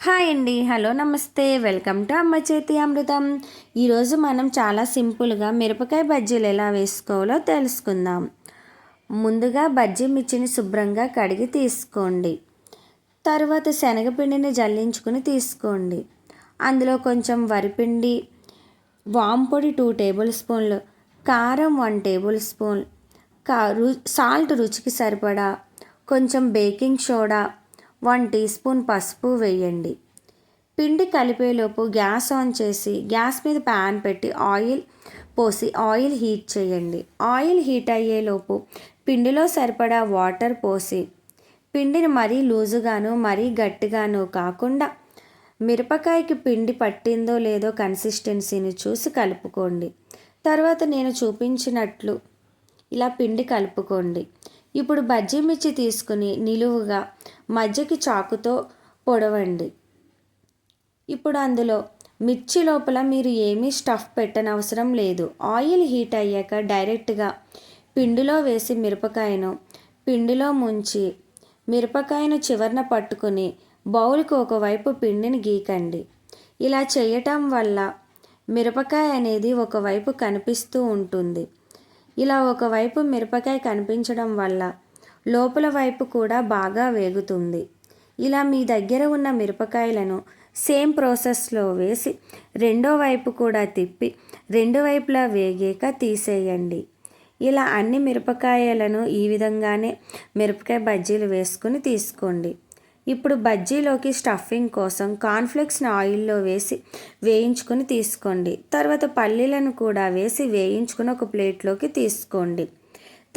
Hi అండి, hello, నమస్తే, welcome to అమ్మ చేతి అమృతం. ఈరోజు మనం చాలా సింపుల్గా మిరపకాయ బజ్జీలు ఎలా వేసుకోవాలో తెలుసుకుందాం. ముందుగా బజ్జీ మిర్చిని శుభ్రంగా కడిగి తీసుకోండి. తర్వాత శనగపిండిని జల్లించుకుని తీసుకోండి. అందులో కొంచెం వరిపిండి, వాంపొడి 2 టేబుల్ స్పూన్లు, కారం 1 టేబుల్ స్పూన్, సాల్ట్ రుచికి సరిపడా, కొంచెం బేకింగ్ సోడా, 1 టీ స్పూన్ పసుపు వేయండి. పిండి కలిపేలోపు గ్యాస్ ఆన్ చేసి గ్యాస్ మీద ప్యాన్ పెట్టి ఆయిల్ పోసి ఆయిల్ హీట్ చేయండి. ఆయిల్ హీట్ అయ్యేలోపు పిండిలో సరిపడా వాటర్ పోసి పిండిని మరీ లూజుగాను మరీ గట్టిగాను కాకుండా మిరపకాయకి పిండి పట్టిందో లేదో కన్సిస్టెన్సీని చూసి కలుపుకోండి. తర్వాత నేను చూపించినట్లు ఇలా పిండి కలుపుకోండి. ఇప్పుడు బజ్జీ మిర్చి తీసుకుని నిలువుగా మధ్యకి చాకుతో పొడవండి. ఇప్పుడు అందులో మిర్చి లోపల మీరు ఏమీ స్టఫ్ పెట్టనవసరం లేదు. ఆయిల్ హీట్ అయ్యాక డైరెక్ట్గా పిండిలో వేసి మిరపకాయను పిండిలో ముంచి మిరపకాయను చివరన పట్టుకుని బౌల్కి ఒకవైపు పిండిని గీకండి. ఇలా చేయటం వల్ల మిరపకాయ అనేది ఒకవైపు కనిపిస్తూ ఉంటుంది. ఇలా ఒకవైపు మిరపకాయ కనిపించడం వల్ల లోపల వైపు కూడా బాగా వేగుతుంది. ఇలా మీ దగ్గర ఉన్న మిరపకాయలను సేమ్ ప్రాసెస్లో వేసి రెండో వైపు కూడా తిప్పి రెండు వైపులా వేగాక తీసేయండి. ఇలా అన్ని మిరపకాయలను ఈ విధంగానే మిరపకాయ బజ్జీలు వేసుకుని తీసుకోండి. ఇప్పుడు బజ్జీలోకి స్టఫింగ్ కోసం కార్న్ఫ్లేక్స్ని ఆయిల్లో వేసి వేయించుకొని తీసుకోండి. తర్వాత పల్లీలను కూడా వేసి వేయించుకుని ఒక ప్లేట్లోకి తీసుకోండి.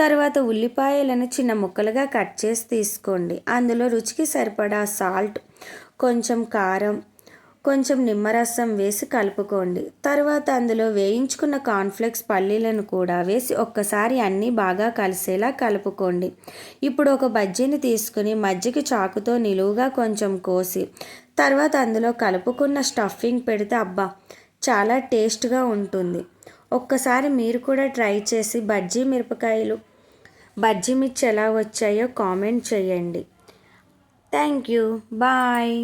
తర్వాత ఉల్లిపాయలను చిన్న ముక్కలుగా కట్ చేసి తీసుకోండి. అందులో రుచికి సరిపడా సాల్ట్, కొంచెం కారం, కొంచెం నిమ్మరసం వేసి కలుపుకోండి. తర్వాత అందులో వేయించుకున్న కార్న్ఫ్లేక్స్ పల్లీలను కూడా వేసి ఒక్కసారి అన్నీ బాగా కలిసేలా కలుపుకోండి. ఇప్పుడు ఒక బజ్జీని తీసుకుని మధ్యకి చాకుతో నిలువుగా కొంచెం కోసి తర్వాత అందులో కలుపుకున్న స్టఫింగ్ పెడితే అబ్బా చాలా టేస్ట్గా ఉంటుంది. ఒక్కసారి మీరు కూడా ట్రై చేసి బజ్జీ మిర్చి ఎలా వచ్చాయో కామెంట్ చేయండి. Thank you, bye.